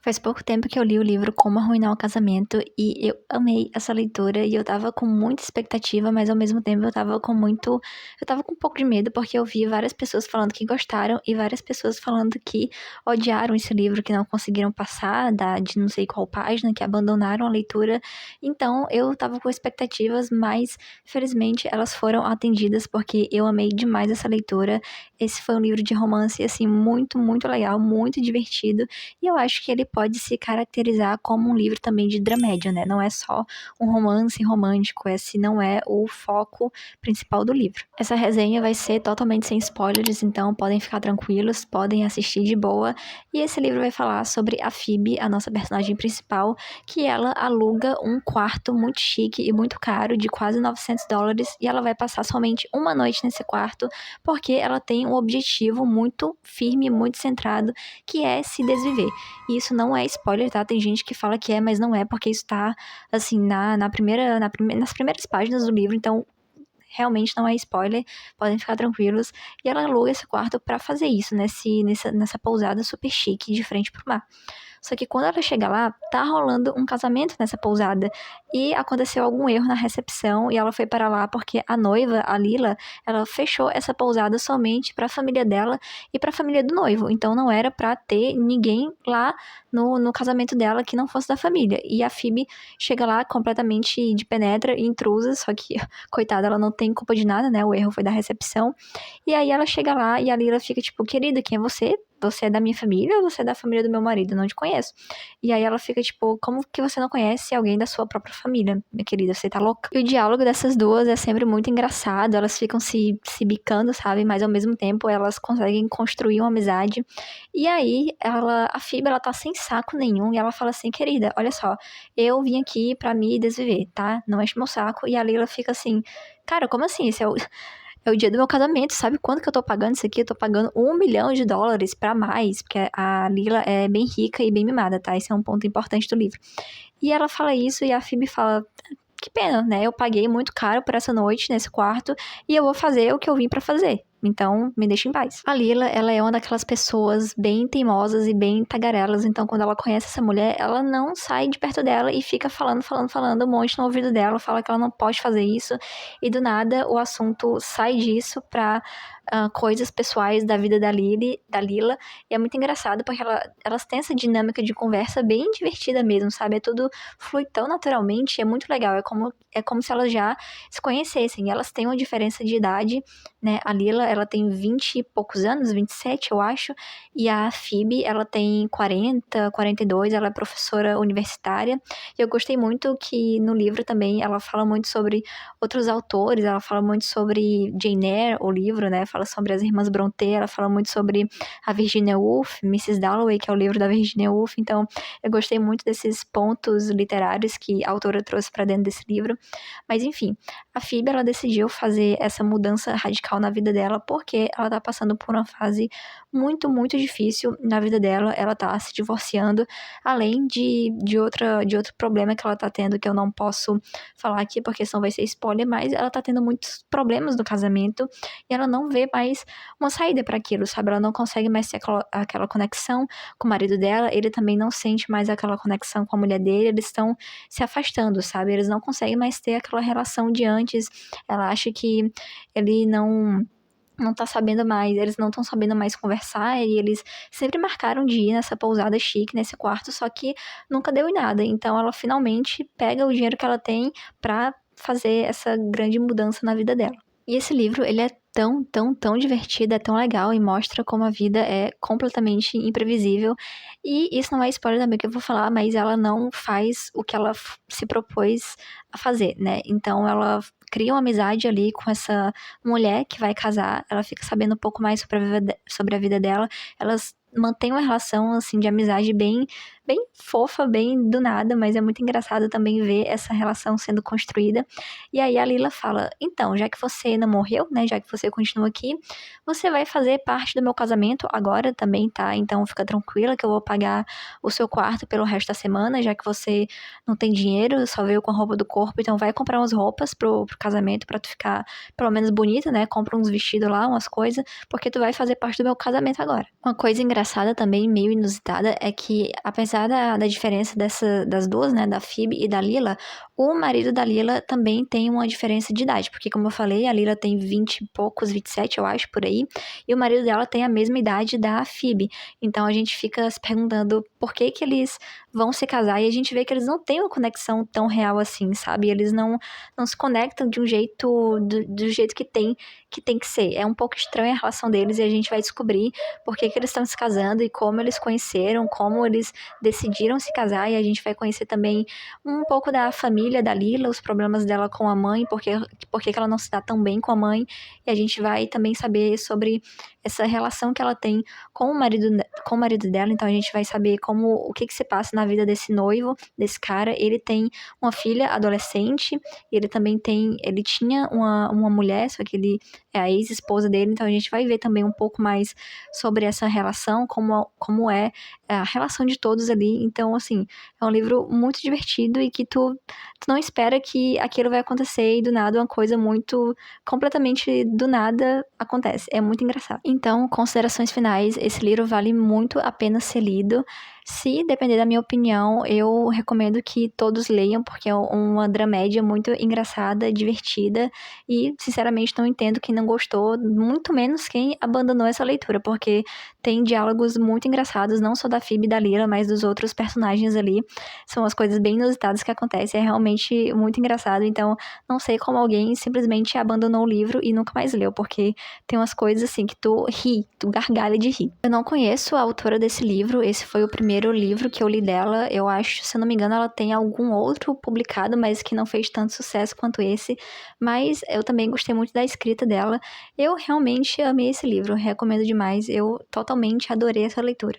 Faz pouco tempo que eu li o livro Como Arruinar um Casamento e eu amei essa leitura e eu tava com muita expectativa, mas ao mesmo tempo eu tava com um pouco de medo porque eu vi várias pessoas falando que gostaram e várias pessoas falando que odiaram esse livro, que não conseguiram passar de não sei qual página, que abandonaram a leitura. Então eu tava com expectativas, mas felizmente elas foram atendidas porque eu amei demais essa leitura. Esse foi um livro de romance, assim, muito, muito legal, muito divertido. E eu acho que ele pode se caracterizar como um livro também de dramédia, né? Não é só um romance romântico, esse não é o foco principal do livro. Essa resenha vai ser totalmente sem spoilers, então podem ficar tranquilos, podem assistir de boa. E esse livro vai falar sobre a Phoebe, a nossa personagem principal, que ela aluga um quarto muito chique e muito caro, de quase $900, e ela vai passar somente uma noite nesse quarto, porque ela tem um objetivo muito firme, muito centrado, que é se desviver. E isso não é spoiler, tá? Tem gente que fala que é, mas não é, porque isso tá, assim, nas primeiras páginas do livro, então realmente não é spoiler, podem ficar tranquilos. E ela aluga esse quarto pra fazer isso, nessa pousada super chique, de frente pro mar. Só que quando ela chega lá, tá rolando um casamento nessa pousada. E aconteceu algum erro na recepção e ela foi para lá porque a noiva, a Lila, ela fechou essa pousada somente pra família dela e pra família do noivo. Então não era pra ter ninguém lá no casamento dela que não fosse da família. E a Phoebe chega lá completamente de penetra e intrusa, só que, coitada, ela não tem culpa de nada, né? O erro foi da recepção. E aí ela chega lá e a Lila fica tipo, querida, quem é você? Você é da minha família ou você é da família do meu marido? Eu não te conheço. E aí ela fica tipo, como que você não conhece alguém da sua própria família, minha querida? Você tá louca? E o diálogo dessas duas é sempre muito engraçado, elas ficam se bicando, sabe? Mas ao mesmo tempo elas conseguem construir uma amizade. E aí a Phoebe, ela tá sem saco nenhum e ela fala assim, querida, olha só, eu vim aqui pra me desviver, tá? Não enche meu saco. E a Lila fica assim, cara, como assim? Esse é o dia do meu casamento, sabe quanto que eu tô pagando isso aqui? Eu tô pagando $1 milhão pra mais, porque a Lila é bem rica e bem mimada, tá? Esse é um ponto importante do livro. E ela fala isso e a Phoebe fala, que pena, né? Eu paguei muito caro por essa noite nesse quarto e eu vou fazer o que eu vim pra fazer. Então, me deixa em paz. A Lila, ela é uma daquelas pessoas bem teimosas e bem tagarelas, então quando ela conhece essa mulher, ela não sai de perto dela e fica falando um monte no ouvido dela, fala que ela não pode fazer isso, e do nada o assunto sai disso pra coisas pessoais da vida da Lila, e é muito engraçado porque elas têm essa dinâmica de conversa bem divertida mesmo, sabe? É tudo flui tão naturalmente, é muito legal, é como se elas já se conhecessem, e elas têm uma diferença de idade, né? A Lila, ela tem 20 e poucos anos, 27, eu acho, e a Phoebe, ela tem 40, 42, ela é professora universitária, e eu gostei muito que no livro também ela fala muito sobre outros autores, ela fala muito sobre Jane Eyre, o livro, né? Fala sobre as irmãs Brontë, ela fala muito sobre a Virginia Woolf, Mrs. Dalloway, que é o livro da Virginia Woolf, então eu gostei muito desses pontos literários que a autora trouxe para dentro desse livro, mas enfim, a Phoebe, ela decidiu fazer essa mudança radical na vida dela porque ela tá passando por uma fase muito, muito difícil na vida dela, ela tá se divorciando, além de outro problema que ela tá tendo, que eu não posso falar aqui porque senão vai ser spoiler, mas ela tá tendo muitos problemas no casamento e ela não vê mais uma saída para aquilo, sabe? Ela não consegue mais ter aquela conexão com o marido dela, ele também não sente mais aquela conexão com a mulher dele, eles estão se afastando, sabe? Eles não conseguem mais ter aquela relação de antes. Ela acha que ele não tá sabendo mais, eles não estão sabendo mais conversar, e eles sempre marcaram de ir nessa pousada chique, nesse quarto, só que nunca deu em nada. Então ela finalmente pega o dinheiro que ela tem pra fazer essa grande mudança na vida dela. E esse livro, ele é tão, tão, tão divertido, é tão legal e mostra como a vida é completamente imprevisível. E isso não é spoiler também que eu vou falar, mas ela não faz o que ela se propôs a fazer, né? Então ela cria uma amizade ali com essa mulher que vai casar, ela fica sabendo um pouco mais sobre a vida dela, elas mantêm uma relação, assim, de amizade bem fofa, bem do nada, mas é muito engraçado também ver essa relação sendo construída. E aí a Lila fala, então, já que você não morreu, né, já que você continua aqui, você vai fazer parte do meu casamento agora também, tá? Então fica tranquila que eu vou pagar o seu quarto pelo resto da semana, já que você não tem dinheiro, só veio com a roupa do corpo, então vai comprar umas roupas pro casamento pra tu ficar pelo menos bonita, né? Compra uns vestidos lá, umas coisas, porque tu vai fazer parte do meu casamento agora. Uma coisa engraçada também, meio inusitada, é que apesar apesar da diferença das duas, né, da Phoebe e da Lila, o marido da Lila também tem uma diferença de idade, porque como eu falei, a Lila tem 20 e poucos, 27, eu acho, por aí, e o marido dela tem a mesma idade da Phoebe. Então a gente fica se perguntando por que que eles vão se casar e a gente vê que eles não têm uma conexão tão real assim, sabe? Eles não se conectam de um jeito, do jeito que tem que ser. É um pouco estranha a relação deles e a gente vai descobrir por que que eles estão se casando e como eles conheceram, como eles decidiram se casar, e a gente vai conhecer também um pouco da família da Lila, os problemas dela com a mãe, por que ela não se dá tão bem com a mãe, e a gente vai também saber sobre essa relação que ela tem com o marido dela. Então a gente vai saber o que se passa na vida desse noivo, desse cara. Ele tem uma filha adolescente, e ele tinha uma mulher, só que ele é a ex-esposa dele, então a gente vai ver também um pouco mais sobre essa relação, como é a relação de todos ali. Então, assim, é um livro muito divertido e que tu não espera que aquilo vai acontecer e do nada uma coisa muito completamente do nada acontece. É muito engraçado. Então, considerações finais, esse livro vale muito a pena ser lido. Se depender da minha opinião, eu recomendo que todos leiam, porque é uma dramédia muito engraçada, divertida, e sinceramente não entendo quem não gostou, muito menos quem abandonou essa leitura, porque tem diálogos muito engraçados, não só da Phoebe e da Lila, mas dos outros personagens ali. São as coisas bem inusitadas que acontecem, é realmente muito engraçado. Então não sei como alguém simplesmente abandonou o livro e nunca mais leu, porque tem umas coisas assim que tu gargalha de rir. Eu não conheço a autora desse livro, esse foi o primeiro livro que eu li dela. Eu acho, se eu não me engano, ela tem algum outro publicado, mas que não fez tanto sucesso quanto esse. Mas eu também gostei muito da escrita dela. Eu realmente amei esse livro, recomendo demais. Eu totalmente adorei essa leitura.